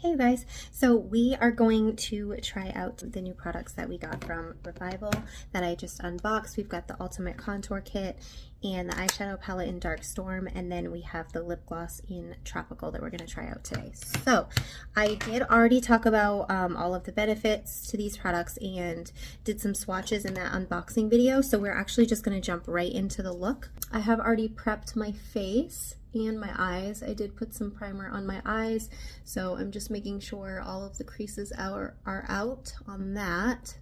Hey guys, so we are going to try out the new products that we got from Revival that I just unboxed. We've got the Ultimate Contour Kit and the eyeshadow palette in Dark Storm, and then we have the lip gloss in Tropical that we're going to try out today. So I did already talk about all of the benefits to these products and did some swatches in that unboxing video, so we're actually just going to jump right into the look. I have already prepped my face and my eyes. I did put some primer on my eyes, so I'm just making sure all of the creases are out on that,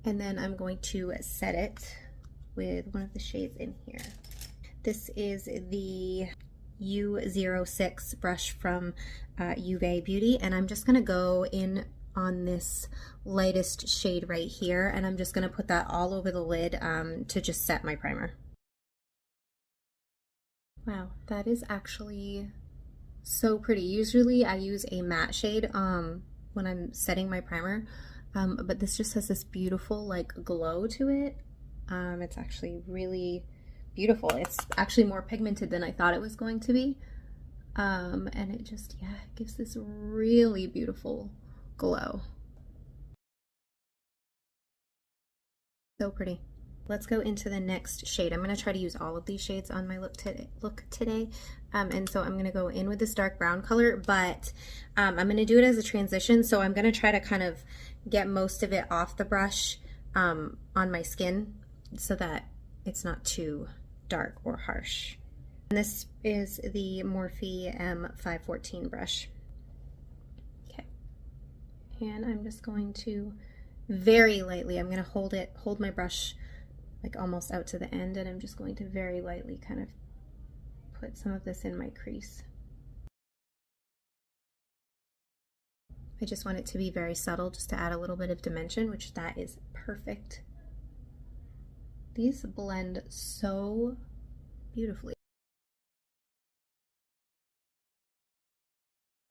and then I'm going to set it with one of the shades in here. This is the U06 brush from UVé Beauty, and I'm just gonna go in on this lightest shade right here, and I'm just gonna put that all over the lid to just set my primer. Wow, that is actually so pretty. Usually I use a matte shade when I'm setting my primer, but this just has this beautiful like glow to it. It's actually really beautiful. It's actually more pigmented than I thought it was going to be, and it just, yeah, it gives this really beautiful glow. So pretty. Let's go into the next shade. I'm going to try to use all of these shades on my look today. And so I'm going to go in with this dark brown color, but I'm going to do it as a transition. So I'm going to try to kind of get most of it off the brush on my skin so that it's not too dark or harsh. And this is the Morphe M514 brush. Okay. And I'm just going to very lightly, I'm going to hold my brush like almost out to the end, and I'm just going to very lightly kind of put some of this in my crease. I just want it to be very subtle, just to add a little bit of dimension, which that is perfect. These blend so beautifully.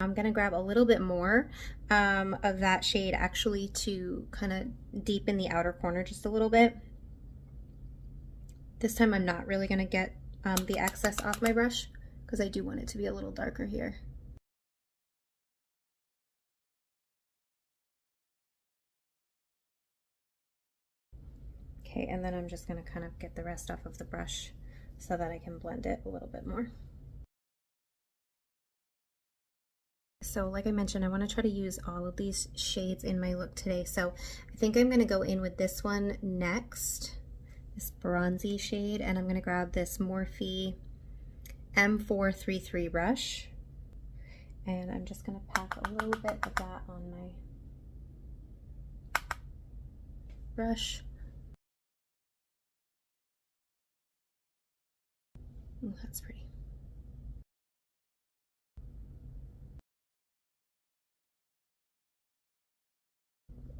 I'm gonna grab a little bit more of that shade actually to kind of deepen the outer corner just a little bit. This time I'm not really going to get the excess off my brush because I do want it to be a little darker here. Okay, and then I'm just going to kind of get the rest off of the brush so that I can blend it a little bit more. So like I mentioned, I want to try to use all of these shades in my look today. So I think I'm going to go in with this one next. This bronzy shade, and I'm going to grab this Morphe M433 brush, and I'm just going to pack a little bit of that on my brush. Oh, that's pretty.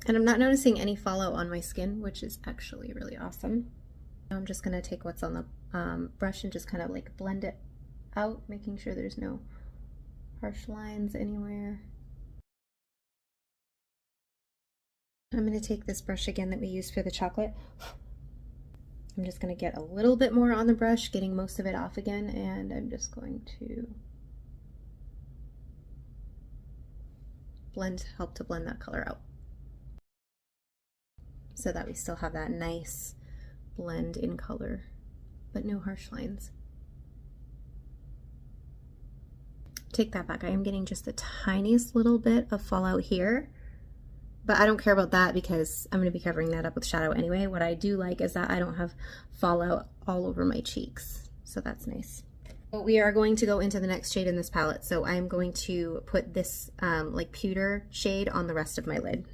And I'm not noticing any fallout on my skin, which is actually really awesome. I'm just going to take what's on the brush and just kind of like blend it out, making sure there's no harsh lines anywhere. I'm going to take this brush again that we used for the chocolate. I'm just going to get a little bit more on the brush, getting most of it off again, and I'm just going to help to blend that color out so that we still have that nice blend in color, but no harsh lines. Take that back. I am getting just the tiniest little bit of fallout here, but I don't care about that because I'm going to be covering that up with shadow anyway. What I do like is that I don't have fallout all over my cheeks, so that's nice. But we are going to go into the next shade in this palette, so I'm going to put this like pewter shade on the rest of my lid.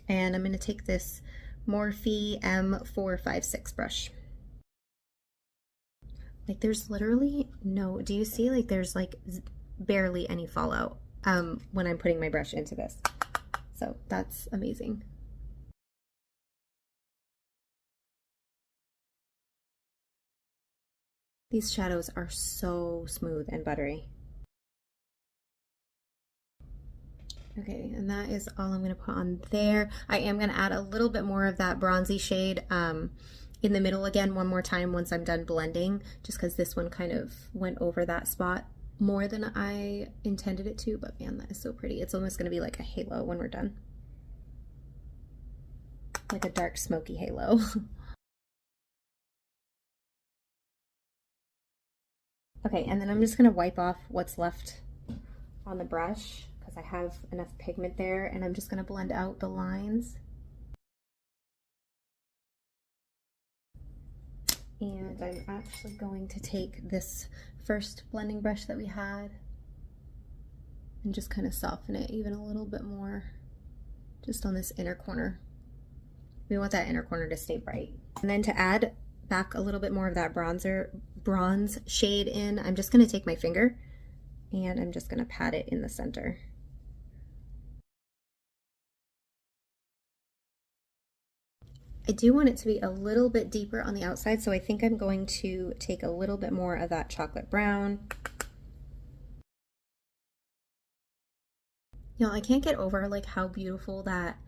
And I'm going to take this Morphe M456 brush. Like there's literally no, do you see, like there's like barely any fallout when I'm putting my brush into this. So that's amazing. These shadows are so smooth and buttery. Okay, and that is all I'm going to put on there. I am going to add a little bit more of that bronzy shade in the middle again one more time once I'm done blending, just because this one kind of went over that spot more than I intended it to, but man, that is so pretty. It's almost gonna be like a halo when we're done. Like a dark smoky halo. Okay, and then I'm just gonna wipe off what's left on the brush because I have enough pigment there, and I'm just gonna blend out the lines. And I'm actually going to take this first blending brush that we had and just kind of soften it even a little bit more, just on this inner corner. We want that inner corner to stay bright. And then to add back a little bit more of that bronze shade in, I'm just gonna take my finger and I'm just gonna pat it in the center. I do want it to be a little bit deeper on the outside, so I think I'm going to take a little bit more of that chocolate brown. You know, I can't get over like how beautiful that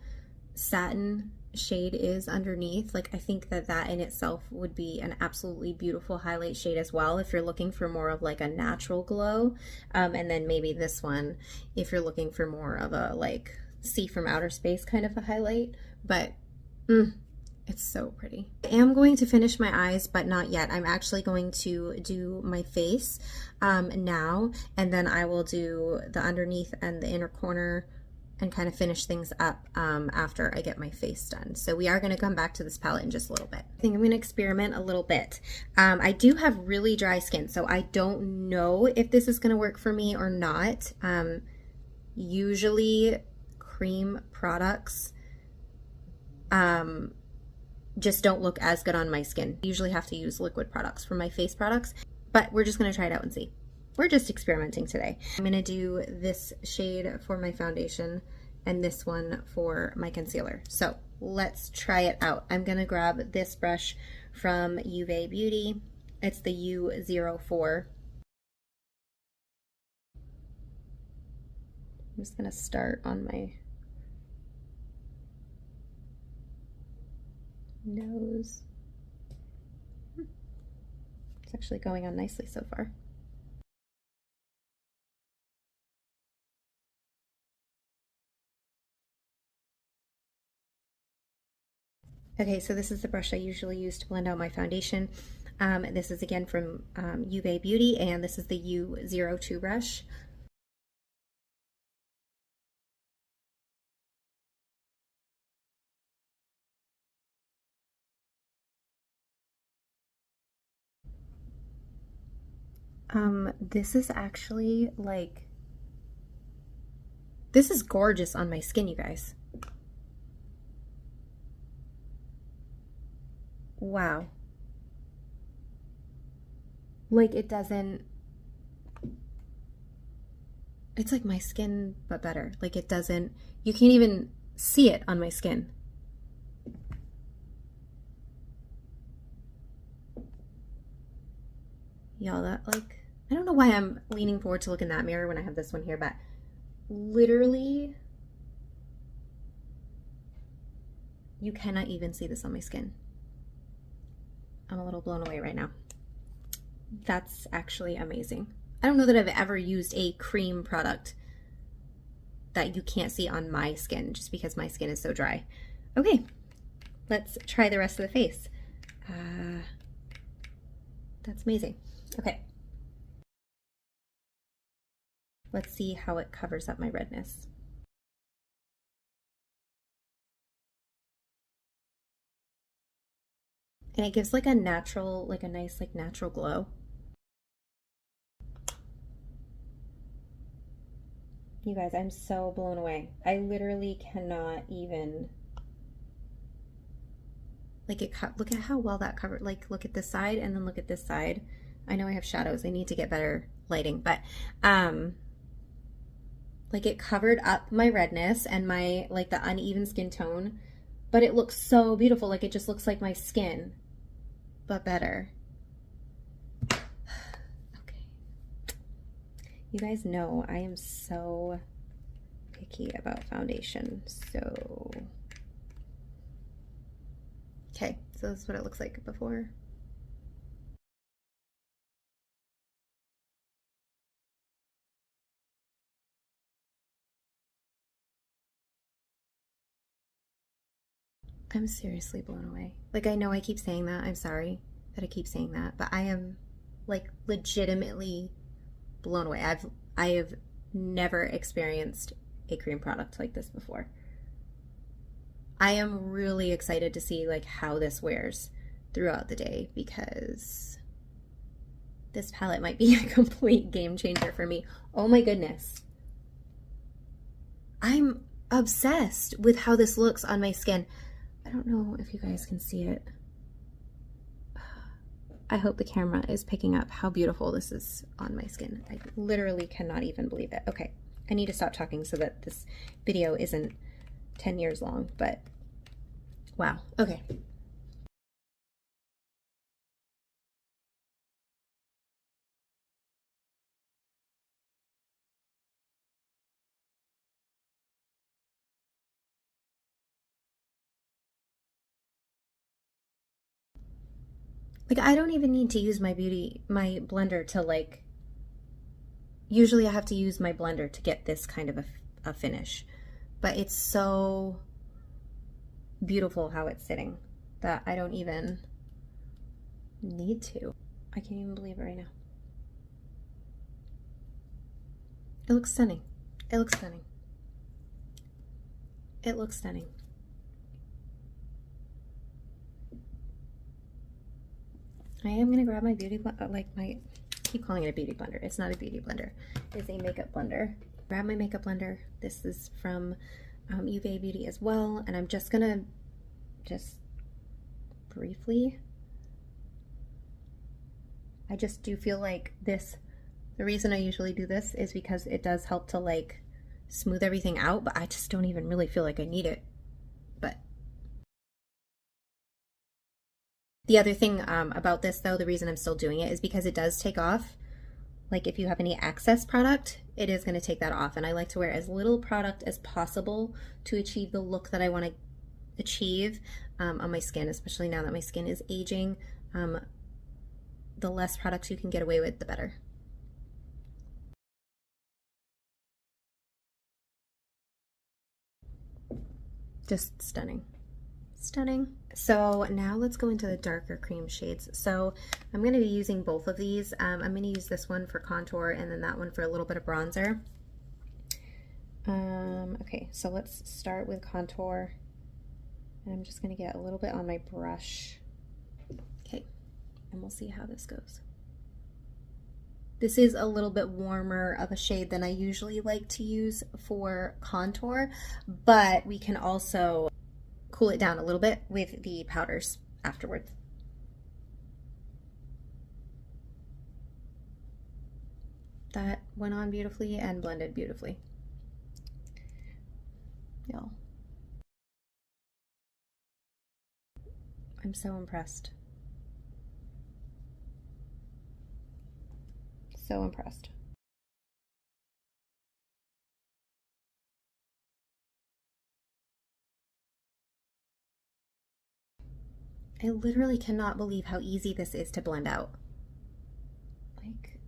satin shade is underneath. Like, I think that that in itself would be an absolutely beautiful highlight shade as well if you're looking for more of like a natural glow. And then maybe this one if you're looking for more of a like see from outer space kind of a highlight. But it's so pretty. I am going to finish my eyes, but not yet. I'm actually going to do my face now, and then I will do the underneath and the inner corner and kind of finish things up after I get my face done. So we are going to come back to this palette in just a little bit. I think I'm going to experiment a little bit. I do have really dry skin, so I don't know if this is going to work for me or not. Usually cream products just don't look as good on my skin. I usually have to use liquid products for my face products, but we're just gonna try it out and see. We're just experimenting today. I'm gonna do this shade for my foundation and this one for my concealer. So let's try it out. I'm gonna grab this brush from UVé Beauty. It's the U04. I'm just gonna start on my nose. It's actually going on nicely so far. Okay, so this is the brush I usually use to blend out my foundation. This is again from UVé Beauty, and this is the U02 brush. This is actually like, this is gorgeous on my skin, you guys. Wow. Like, it doesn't, it's like my skin, but better. Like, it doesn't, you can't even see it on my skin. Y'all, that like, I don't know why I'm leaning forward to look in that mirror when I have this one here, but literally, you cannot even see this on my skin. I'm a little blown away right now. That's actually amazing. I don't know that I've ever used a cream product that you can't see on my skin just because my skin is so dry. Okay, let's try the rest of the face. That's amazing. Okay. Let's see how it covers up my redness. And it gives like a natural, like a nice like natural glow. You guys, I'm so blown away. I literally cannot even, like, look at how well that covered, like, look at this side and then look at this side. I know I have shadows. I need to get better lighting, but like, it covered up my redness and my, like, the uneven skin tone, but it looks so beautiful. Like, it just looks like my skin, but better. Okay. You guys know I am so picky about foundation, so. Okay, so this is what it looks like before. I'm seriously blown away. Like, I know I keep saying that. I'm sorry that I keep saying that, but I am like legitimately blown away. I have never experienced a cream product like this before. I am really excited to see like how this wears throughout the day, because this palette might be a complete game changer for me. Oh my goodness. I'm obsessed with how this looks on my skin. I don't know if you guys can see it. I hope the camera is picking up how beautiful this is on my skin. I literally cannot even believe it. Okay, I need to stop talking so that this video isn't 10 years long, but wow. Okay. Like, I don't even need to use my blender to like, usually I have to use my blender to get this kind of a finish, but it's so beautiful how it's sitting that I don't even need to. I can't even believe it right now. It looks stunning. It looks stunning. It looks stunning. I am gonna grab my beauty blender, I keep calling it a beauty blender. It's not a beauty blender. It's a makeup blender. Grab my makeup blender. This is from UVé Beauty as well, and I'm just gonna briefly. I just do feel like this. The reason I usually do this is because it does help to like smooth everything out, but I just don't even really feel like I need it. But the other thing about this though, the reason I'm still doing it is because it does take off. Like if you have any excess product, it is going to take that off. And I like to wear as little product as possible to achieve the look that I want to achieve on my skin, especially now that my skin is aging. The less products you can get away with, the better. Just stunning. Stunning. So now let's go into the darker cream shades. So I'm going to be using both of these. I'm going to use this one for contour and then that one for a little bit of bronzer. Okay, so let's start with contour. And I'm just going to get a little bit on my brush. Okay, and we'll see how this goes. This is a little bit warmer of a shade than I usually like to use for contour, but we can also cool it down a little bit with the powders afterwards. That went on beautifully and blended beautifully. Y'all, I'm so impressed. So impressed. I literally cannot believe how easy this is to blend out. Like,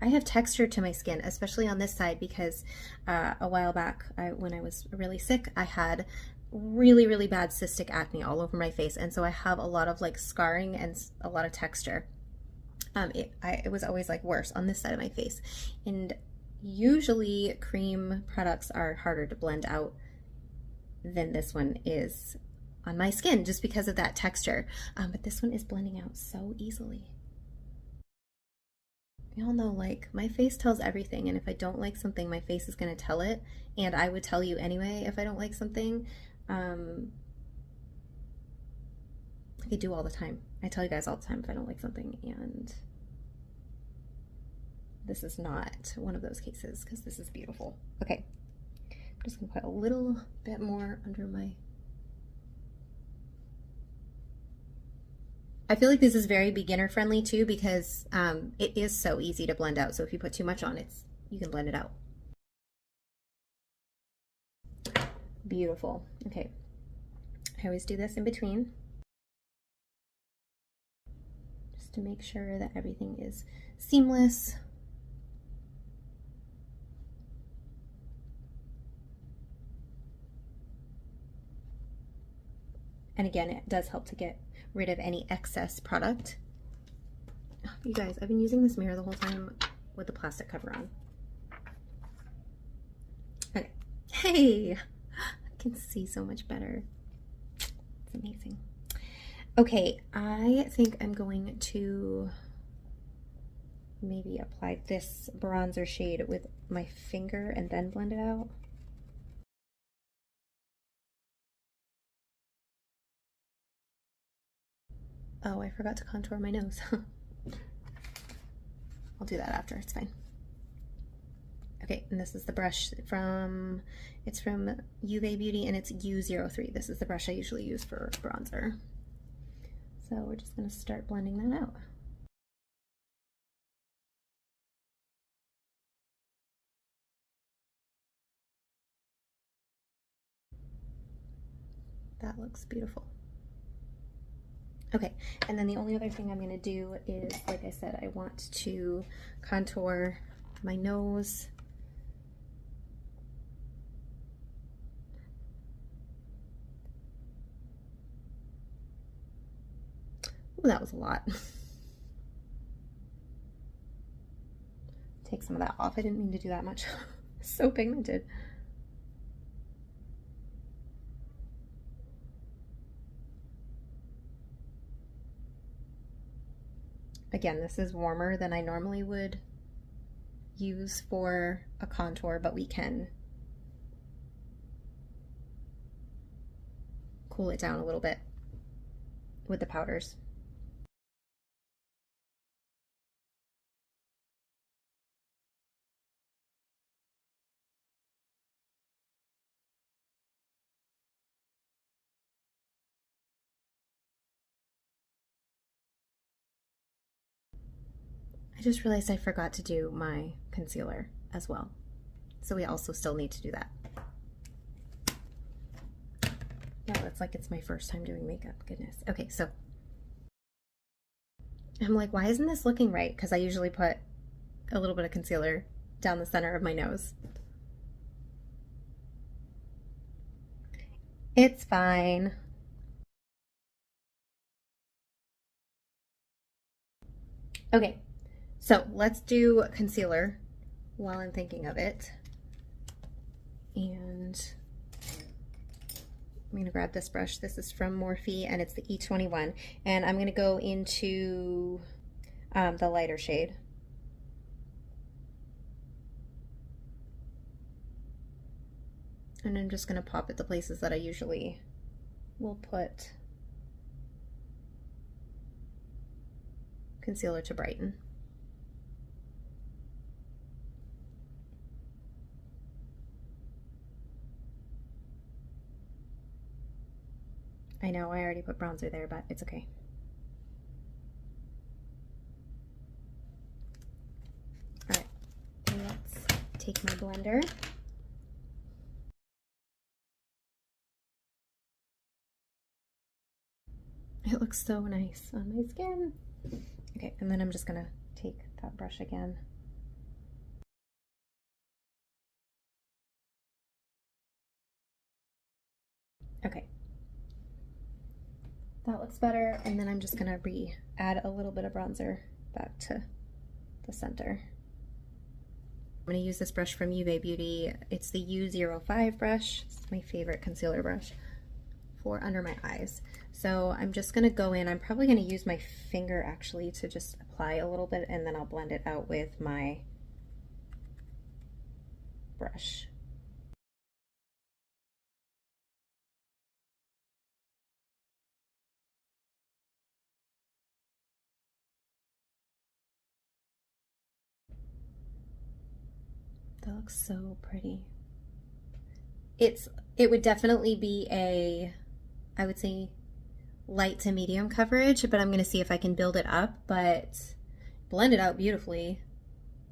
I have texture to my skin, especially on this side, because a while back, when I was really sick, I had really, really bad cystic acne all over my face, and so I have a lot of like scarring and a lot of texture. It was always like worse on this side of my face, and usually cream products are harder to blend out than this one is on my skin just because of that texture, but this one is blending out so easily. Y'all know, like, my face tells everything, and if I don't like something, my face is going to tell it, and I would tell you anyway if I don't like something. Like I do all the time. I tell you guys all the time if I don't like something, and this is not one of those cases because this is beautiful. Okay, I'm just going to put a little bit more under my... I feel like this is very beginner friendly too, because it is so easy to blend out. So if you put too much on, you can blend it out. Beautiful. Okay. I always do this in between, just to make sure that everything is seamless. And again, it does help to get rid of any excess product. You guys, I've been using this mirror the whole time with the plastic cover on. Okay. Hey! I can see so much better. It's amazing. Okay, I think I'm going to maybe apply this bronzer shade with my finger and then blend it out. Oh, I forgot to contour my nose. I'll do that after, it's fine. Okay, and this is the brush it's from UVé Beauty, and it's U03. This is the brush I usually use for bronzer. So we're just gonna start blending that out. That looks beautiful. Okay, and then the only other thing I'm gonna do is, like I said, I want to contour my nose. Ooh, that was a lot. Take some of that off. I didn't mean to do that much. So pigmented. Again, this is warmer than I normally would use for a contour, but we can cool it down a little bit with the powders. I just realized I forgot to do my concealer as well. So we also still need to do that. Yeah, it's like it's my first time doing makeup, goodness. Okay, so I'm like, why isn't this looking right? Because I usually put a little bit of concealer down the center of my nose. It's fine. Okay, so let's do concealer while I'm thinking of it. And I'm gonna grab this brush. This is from Morphe and it's the E21. And I'm gonna go into the lighter shade. And I'm just gonna pop at the places that I usually will put concealer to brighten. I know I already put bronzer there, but it's okay. All right, let's take my blender. It looks so nice on my skin. Okay, and then I'm just gonna take that brush again. Okay. That looks better, and then I'm just gonna add a little bit of bronzer back to the center. I'm gonna use this brush from UVé Beauty. It's the U05 brush. It's my favorite concealer brush for under my eyes. So I'm just gonna go in, I'm probably gonna use my finger actually to just apply a little bit, and then I'll blend it out with my brush. That looks so pretty. It would definitely be a, I would say, light to medium coverage, but I'm gonna see if I can build it up, but blend it out beautifully,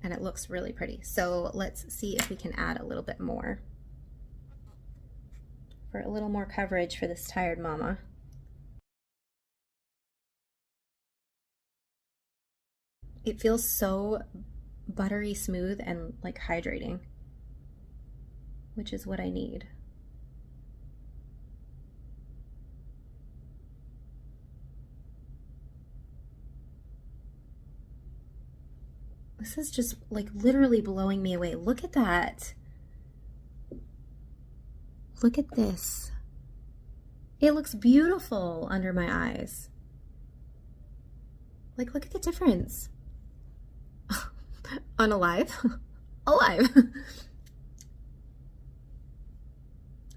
and it looks really pretty. So let's see if we can add a little bit more for a little more coverage for this tired mama. It feels so buttery smooth and like hydrating, which is what I need. This is just like literally blowing me away. Look at that. Look at this. It looks beautiful under my eyes. Like, look at the difference. Unalive. Alive.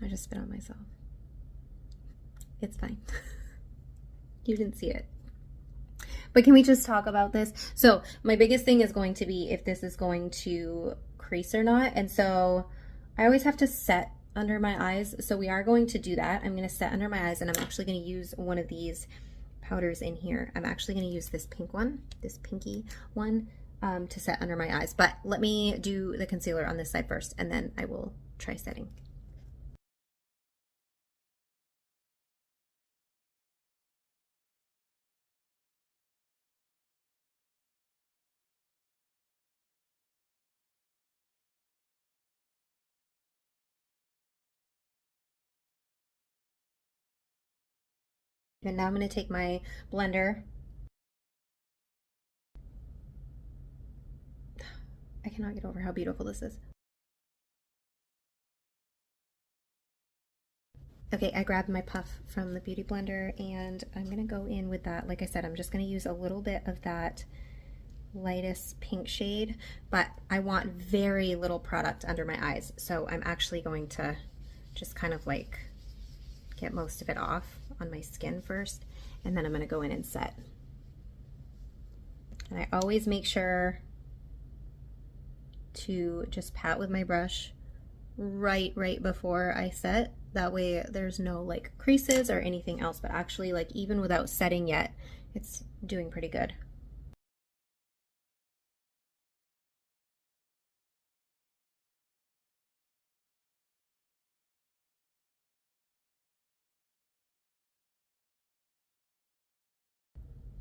I just spit on myself. It's fine. You didn't see it. But can we just talk about this? So my biggest thing is going to be if this is going to crease or not. And so I always have to set under my eyes. So we are going to do that. I'm going to set under my eyes, and I'm actually going to use one of these powders in here. I'm actually going to use this pink one, this pinky one, to set under my eyes. But let me do the concealer on this side first, and then I will try setting. And now I'm going to take my blender. I cannot get over how beautiful this is. Okay, I grabbed my puff from the Beauty Blender, and I'm going to go in with that. Like I said, I'm just going to use a little bit of that lightest pink shade, but I want very little product under my eyes. So I'm actually going to just kind of like get most of it off on my skin first, and then I'm going to go in and set. And I always make sure to just pat with my brush right before I set. That way there's no like creases or anything else, but actually like even without setting yet, it's doing pretty good.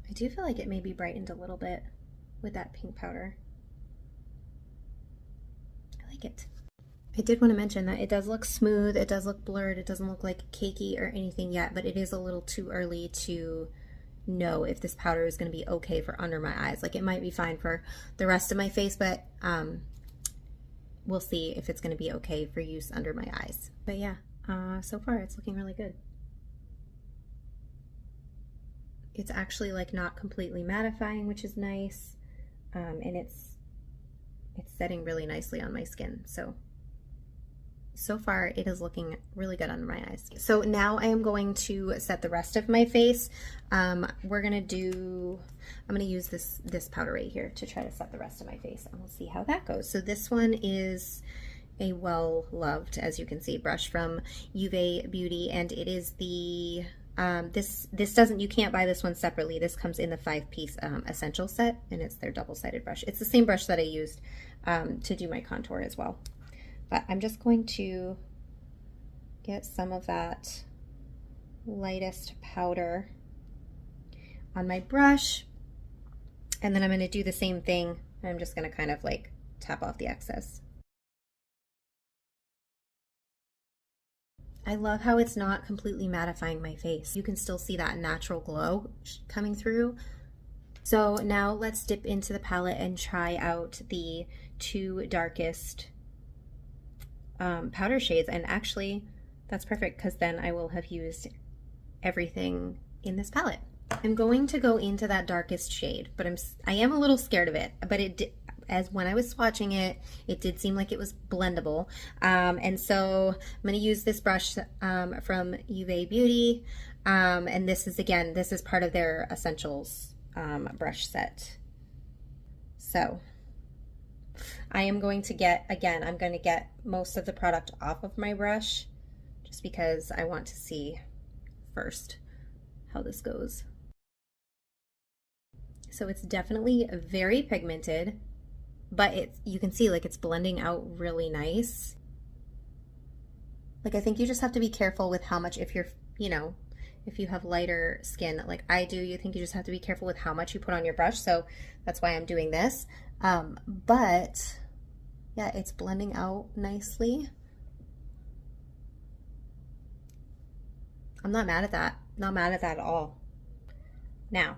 I do feel like it maybe brightened a little bit with that pink powder. I like it. I did want to mention that it does look smooth, it does look blurred, it doesn't look like cakey or anything yet, but it is a little too early to know if this powder is going to be okay for under my eyes. Like, it might be fine for the rest of my face, but we'll see if it's going to be okay for use under my eyes. But yeah, so far it's looking really good. It's actually like not completely mattifying, which is nice, and it's setting really nicely on my skin. So far it is looking really good under my eyes. So now I am going to set the rest of my face. I'm gonna use this powder right here to try to set the rest of my face, and we'll see how that goes. So this one is a well-loved, as you can see, brush from UVé Beauty, and it is the this doesn't, you can't buy this one separately. This comes in the 5-piece essential set, and it's their double-sided brush. It's the same brush that I used to do my contour as well. But I'm just going to get some of that lightest powder on my brush, and then I'm going to do the same thing. I'm just going to kind of like tap off the excess. I love how it's not completely mattifying my face. You can still see that natural glow coming through. So now let's dip into the palette and try out the 2 darkest powder shades. And actually, that's perfect because then I will have used everything in this palette. I'm going to go into that darkest shade, but I am a little scared of it. But as when I was swatching it, it did seem like it was blendable. And so I'm going to use this brush from UVé Beauty. And this is part of their essentials brush set. So I am going to I'm going to get most of the product off of my brush just because I want to see first how this goes. So it's definitely very pigmented, but you can see like it's blending out really nice. Like, I think you just have to be careful with how much, if you're, if you have lighter skin like I do, you just have to be careful with how much you put on your brush. So that's why I'm doing this. But yeah, it's blending out nicely. I'm not mad at that. Not mad at that at all. Now,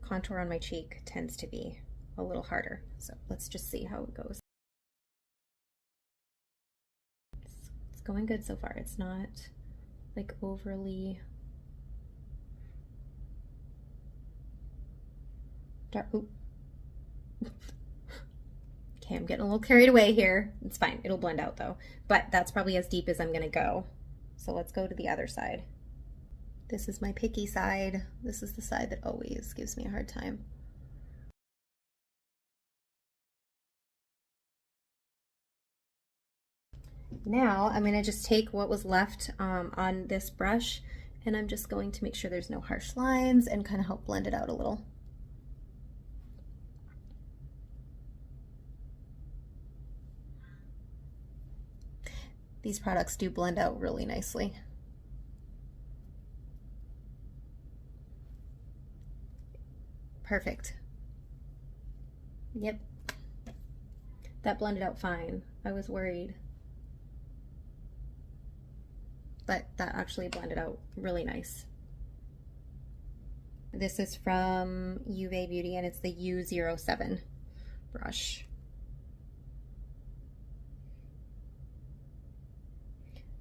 contour on my cheek tends to be a little harder. So let's just see how it goes. It's going good so far. It's not like overly dark. Ooh. Okay, I'm getting a little carried away here. It's fine. It'll blend out though. But that's probably as deep as I'm gonna go. So let's go to the other side. This is my picky side. This is the side that always gives me a hard time. Now I'm gonna just take what was left on this brush, and I'm just going to make sure there's no harsh lines and kind of help blend it out a little. These products do blend out really nicely. Perfect. Yep. That blended out fine. I was worried. But that actually blended out really nice. This is from UVé Beauty and it's the U07 brush.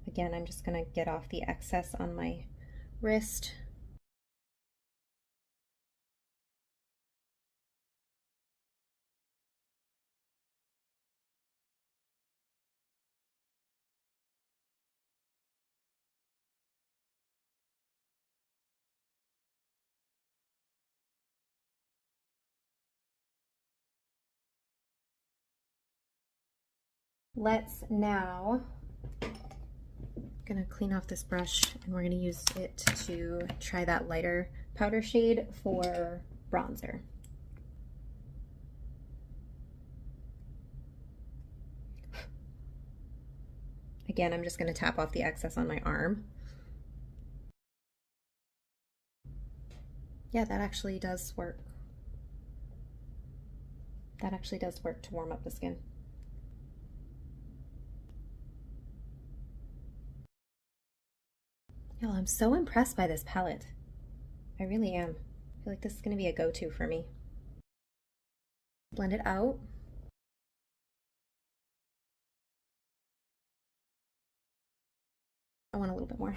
Again, I'm just gonna get off the excess on my wrist. Let's now, gonna clean off this brush and we're gonna use it to try that lighter powder shade for bronzer. Again, I'm just gonna tap off the excess on my arm. Yeah, that actually does work. That actually does work to warm up the skin. Yo, I'm so impressed by this palette. I really am. I feel like this is gonna be a go-to for me. Blend it out. I want a little bit more.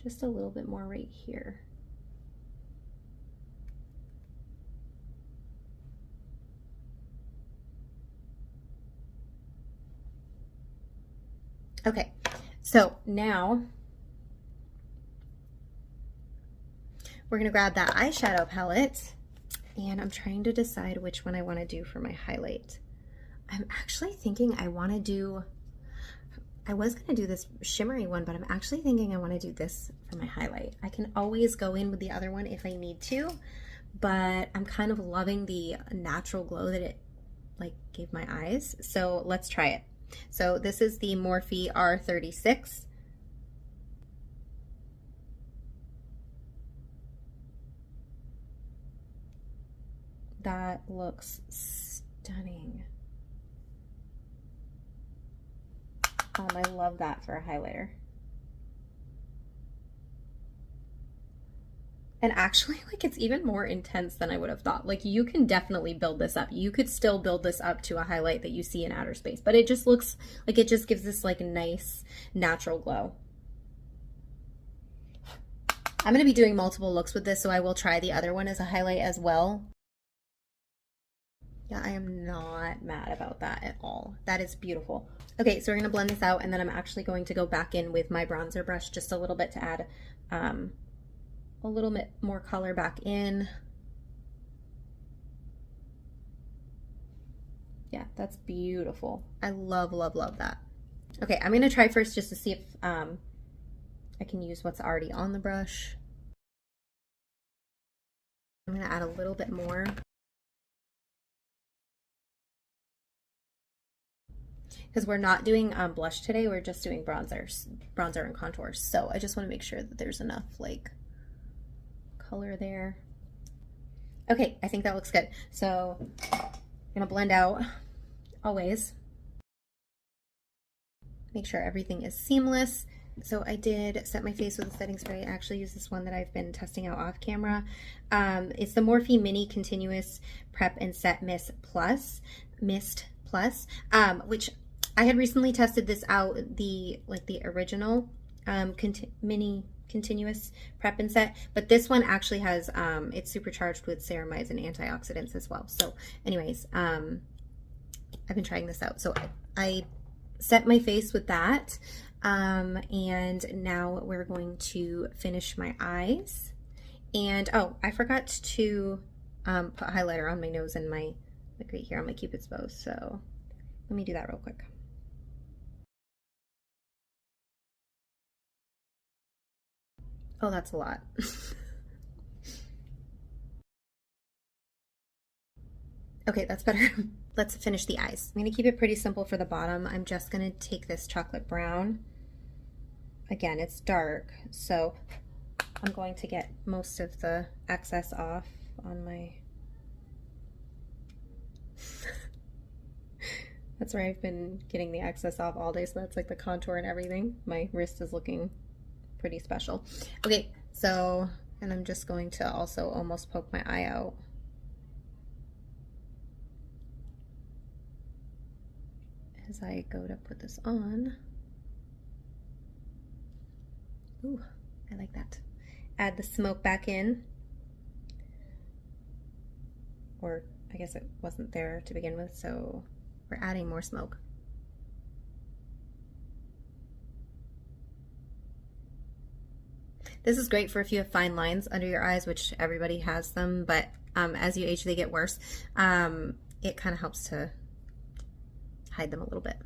Just a little bit more right here. Okay, so now we're gonna grab that eyeshadow palette and I'm trying to decide which one I wanna do for my highlight. I'm actually thinking I was gonna do this shimmery one, but I'm actually thinking I wanna do this for my highlight. I can always go in with the other one if I need to, but I'm kind of loving the natural glow that it like gave my eyes. So let's try it. So this is the Morphe R36. That looks stunning. I love that for a highlighter. And actually, like, it's even more intense than I would have thought. Like, you can definitely build this up. You could still build this up to a highlight that you see in outer space, but it just looks like it just gives this like nice natural glow. I'm gonna be doing multiple looks with this, so I will try the other one as a highlight as well. Yeah, I am not mad about that at all. That is beautiful. Okay, so we're gonna blend this out and then I'm actually going to go back in with my bronzer brush just a little bit to add a little bit more color back in. Yeah, that's beautiful. I love, love, love that. Okay, I'm gonna try first just to see if I can use what's already on the brush. I'm gonna add a little bit more. Because we're not doing blush today, we're just doing bronzer and contours. So I just wanna make sure that there's enough like color there. Okay, I think that looks good. So I'm gonna blend out always. Make sure everything is seamless. So I did set my face with a setting spray. I actually use this one that I've been testing out off camera. It's the Morphe Mini Continuous Prep and Set Mist Plus, which I had recently tested this out, the original mini continuous prep and set, but this one actually has it's supercharged with ceramides and antioxidants as well. So anyways, I've been trying this out. So I set my face with that, and now we're going to finish my eyes. And oh, I forgot to put highlighter on my nose and my, like right here on my Cupid's bow, so let me do that real quick. Oh, that's a lot. Okay, that's better. Let's finish the eyes. I'm gonna keep it pretty simple for the bottom. I'm just gonna take this chocolate brown. Again, it's dark, so I'm going to get most of the excess off on my... That's where I've been getting the excess off all day, so that's like the contour and everything. My wrist is looking pretty special. Okay, so, and I'm just going to also almost poke my eye out. As I go to put this on. Ooh, I like that. Add the smoke back in. Or I guess it wasn't there to begin with, so we're adding more smoke. This is great for if you have fine lines under your eyes, which everybody has them, but as you age, they get worse. It kind of helps to hide them a little bit.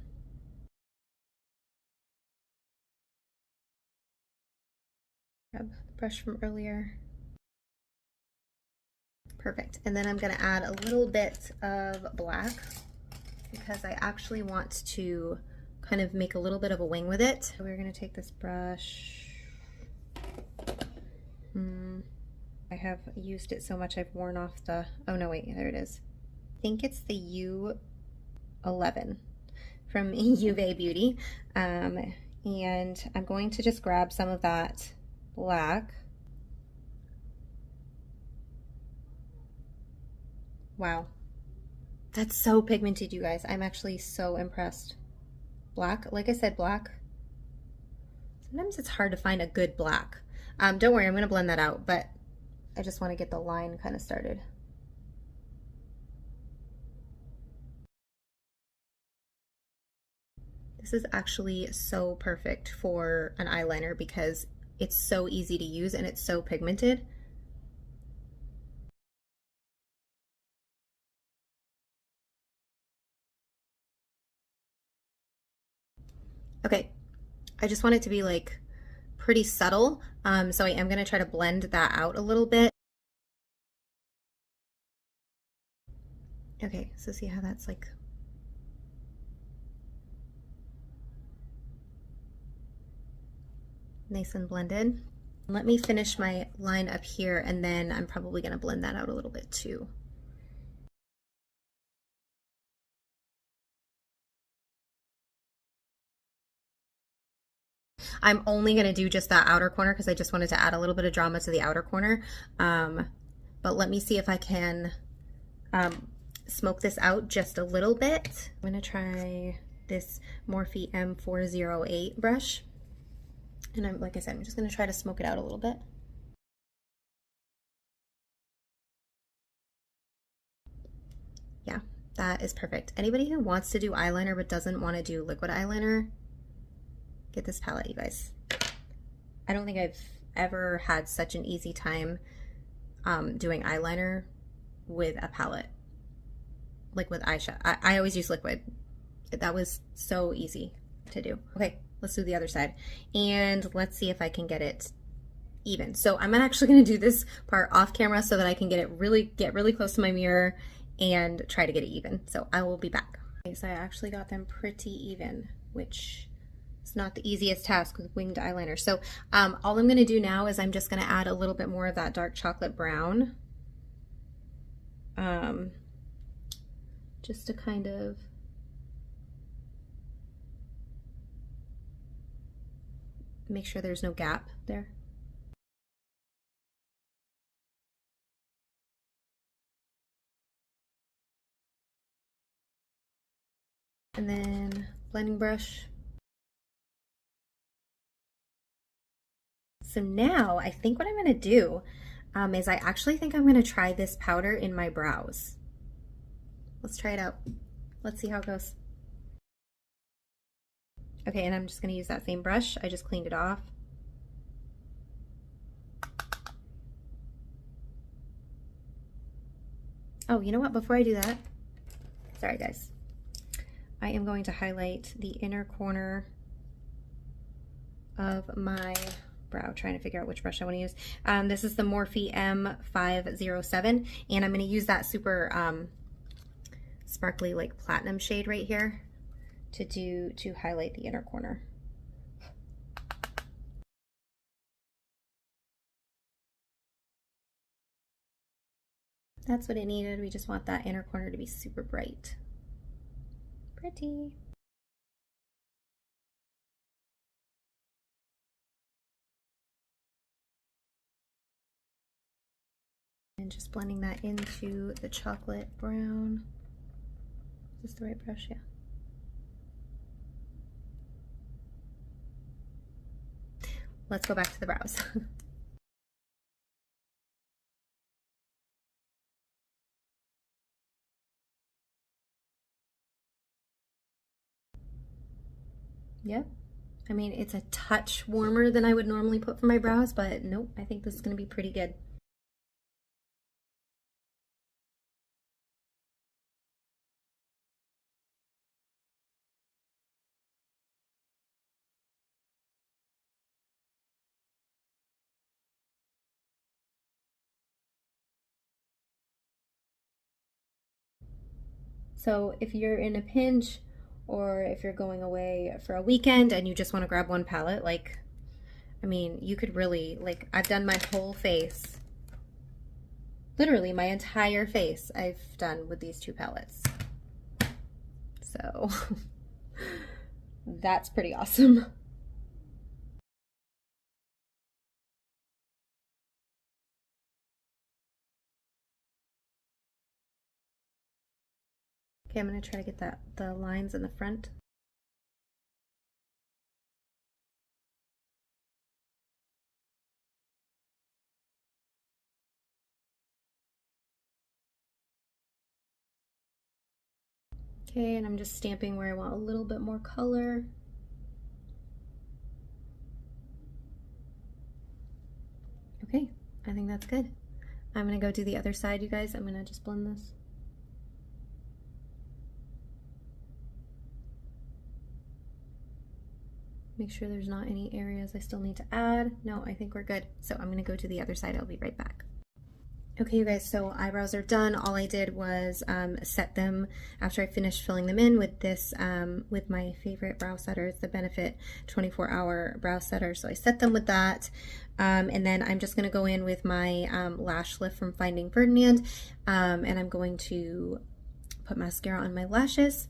Grab the brush from earlier. Perfect. And then I'm going to add a little bit of black because I actually want to kind of make a little bit of a wing with it. So we're going to take this brush. I have used it so much I've worn off the, oh no wait, there it is. I think it's the U11 from UVé Beauty. And I'm going to just grab some of that black. Wow, that's so pigmented, you guys. I'm actually so impressed. Black, like I said, black. Sometimes it's hard to find a good black. Don't worry, I'm gonna blend that out, but I just want to get the line kind of started. This is actually so perfect for an eyeliner because it's so easy to use and it's so pigmented. Okay, I just want it to be like pretty subtle, so I am going to try to blend that out a little bit. Okay, so see how that's like nice and blended. Let me finish my line up here and then I'm probably going to blend that out a little bit too. I'm only going to do just that outer corner because I just wanted to add a little bit of drama to the outer corner. But let me see if I can smoke this out just a little bit. I'm going to try this Morphe M408 brush. And like I said, I'm just going to try to smoke it out a little bit. Yeah, that is perfect. Anybody who wants to do eyeliner but doesn't want to do liquid eyeliner, get this palette, you guys. I don't think I've ever had such an easy time doing eyeliner with a palette, like with eyeshadow. I always use liquid. That was so easy to do. Okay, let's do the other side. And let's see if I can get it even. So I'm actually gonna do this part off camera so that I can get really close to my mirror and try to get it even. So I will be back. Okay, so I actually got them pretty even, which it's not the easiest task with winged eyeliner. So all I'm going to do now is I'm just going to add a little bit more of that dark chocolate brown. Just to kind of make sure there's no gap there. And then blending brush. So now I think what I'm gonna do is I actually think I'm gonna try this powder in my brows. Let's try it out. Let's see how it goes. Okay, and I'm just gonna use that same brush. I just cleaned it off. Oh, you know what? Before I do that, sorry guys, I am going to highlight the inner corner of my brow, trying to figure out which brush I want to use. This is the Morphe M507, and I'm going to use that super sparkly like platinum shade right here to highlight the inner corner. That's what it needed. We just want that inner corner to be super bright. Pretty. And just blending that into the chocolate brown. Is this the right brush? Yeah. Let's go back to the brows. Yep. I mean, it's a touch warmer than I would normally put for my brows, but nope, I think this is going to be pretty good. So if you're in a pinch, or if you're going away for a weekend and you just want to grab one palette, like, I mean, you could really, like, I've done my whole face. Literally my entire face I've done with these two palettes. So that's pretty awesome. Okay, I'm gonna try to get the lines in the front. Okay, and I'm just stamping where I want a little bit more color. Okay, I think that's good. I'm gonna go do the other side, you guys. I'm gonna just blend this. Make sure there's not any areas I still need to add. No, I think we're good. So I'm gonna go to the other side. I'll be right back. Okay, you guys, so eyebrows are done. All I did was set them after I finished filling them in with this, with my favorite brow setter. It's the Benefit 24-hour brow setter. So I set them with that. And then I'm just gonna go in with my lash lift from Finding Ferdinand. And I'm going to put mascara on my lashes.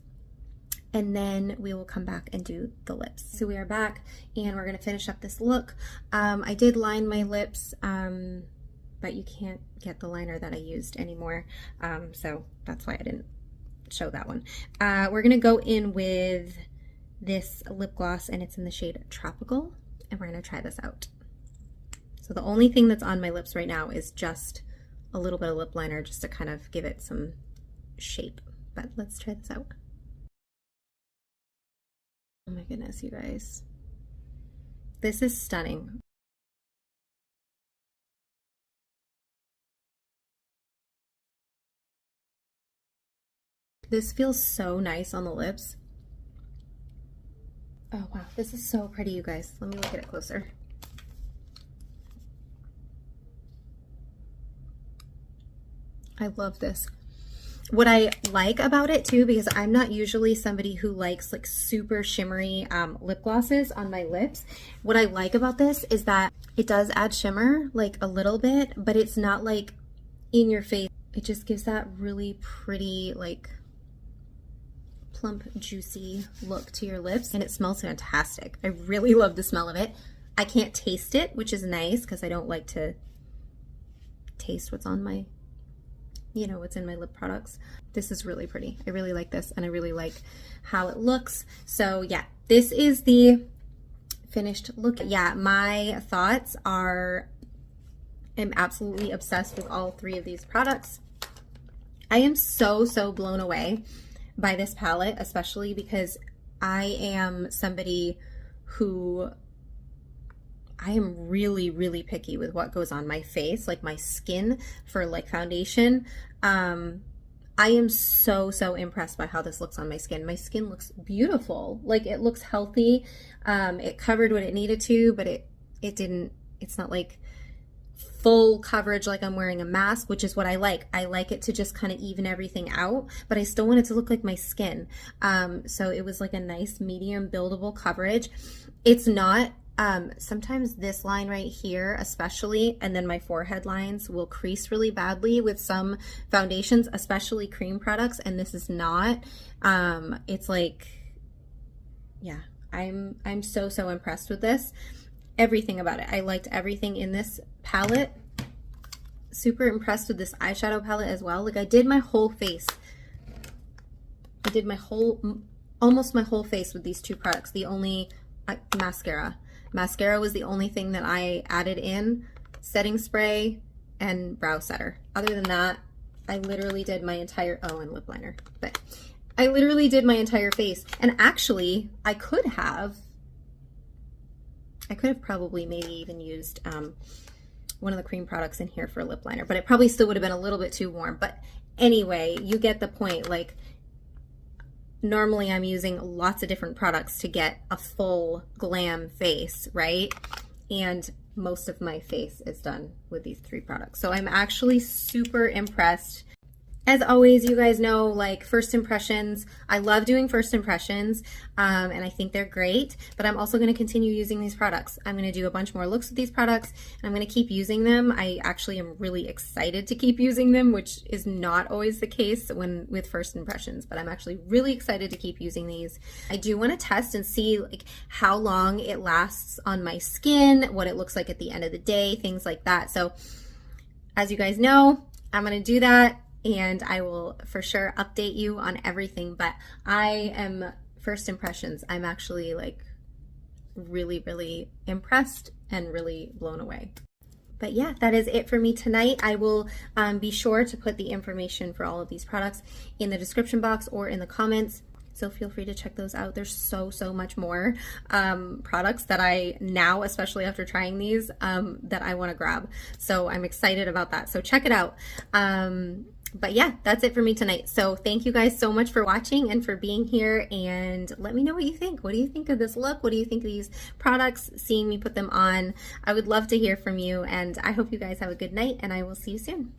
And then we will come back and do the lips. So we are back and we're gonna finish up this look. I did line my lips, but you can't get the liner that I used anymore. So that's why I didn't show that one. We're gonna go in with this lip gloss and it's in the shade Tropical, and we're gonna try this out. So the only thing that's on my lips right now is just a little bit of lip liner just to kind of give it some shape, but let's try this out. Oh my goodness, you guys. This is stunning. This feels so nice on the lips. Oh wow, this is so pretty, you guys. Let me look at it closer. I love this. What I like about it too, because I'm not usually somebody who likes like super shimmery lip glosses on my lips. What I like about this is that it does add shimmer like a little bit, but it's not like in your face. It just gives that really pretty, like plump, juicy look to your lips, and it smells fantastic. I really love the smell of it. I can't taste it, which is nice because I don't like to taste what's on my, you know, what's in my lip products. This is really pretty. I really like this, and I really like how it looks. So yeah, this is the finished look. Yeah, my thoughts are, I'm absolutely obsessed with all 3 of these products. I am so blown away by this palette, especially because I am somebody who, I am really picky with what goes on my face, like my skin for like foundation. I am so impressed by how this looks on my skin. My skin looks beautiful. Like, it looks healthy. It covered what it needed to, but it didn't, it's not like full coverage like I'm wearing a mask, which is what I like. I like it to just kind of even everything out, but I still want it to look like my skin. So it was like a nice medium buildable coverage. It's not, sometimes this line right here especially, and then my forehead lines will crease really badly with some foundations, especially cream products, and this is not. It's like, yeah, I'm so impressed with this. Everything about it. I liked everything in this palette. Super impressed with this eyeshadow palette as well. Like, I did my whole face. I did my whole, almost my whole face with these 2 products. The only mascara. Mascara was the only thing that I added in. Setting spray and brow setter. Other than that, I literally did my entire, oh, and lip liner. But I literally did my entire face. And actually, I could have probably maybe even used one of the cream products in here for a lip liner, but it probably still would have been a little bit too warm. But anyway, you get the point. Like, normally I'm using lots of different products to get a full glam face, right? And most of my face is done with these 3 products. So I'm actually super impressed. As always, you guys know, like, first impressions, I love doing first impressions, and I think they're great, but I'm also going to continue using these products. I'm going to do a bunch more looks with these products, and I'm going to keep using them. I actually am really excited to keep using them, which is not always the case with first impressions, but I'm actually really excited to keep using these. I do want to test and see, like, how long it lasts on my skin, what it looks like at the end of the day, things like that. So as you guys know, I'm going to do that, and I will for sure update you on everything. But I am, first impressions, I'm actually like really impressed and really blown away. But yeah, that is it for me tonight. I will be sure to put the information for all of these products in the description box or in the comments. So feel free to check those out. There's so much more products that I now, especially after trying these, that I want to grab. So I'm excited about that. So check it out. But yeah, that's it for me tonight. So thank you guys so much for watching and for being here, and let me know what you think. What do you think of this look? What do you think of these products, seeing me put them on? I would love to hear from you, and I hope you guys have a good night, and I will see you soon.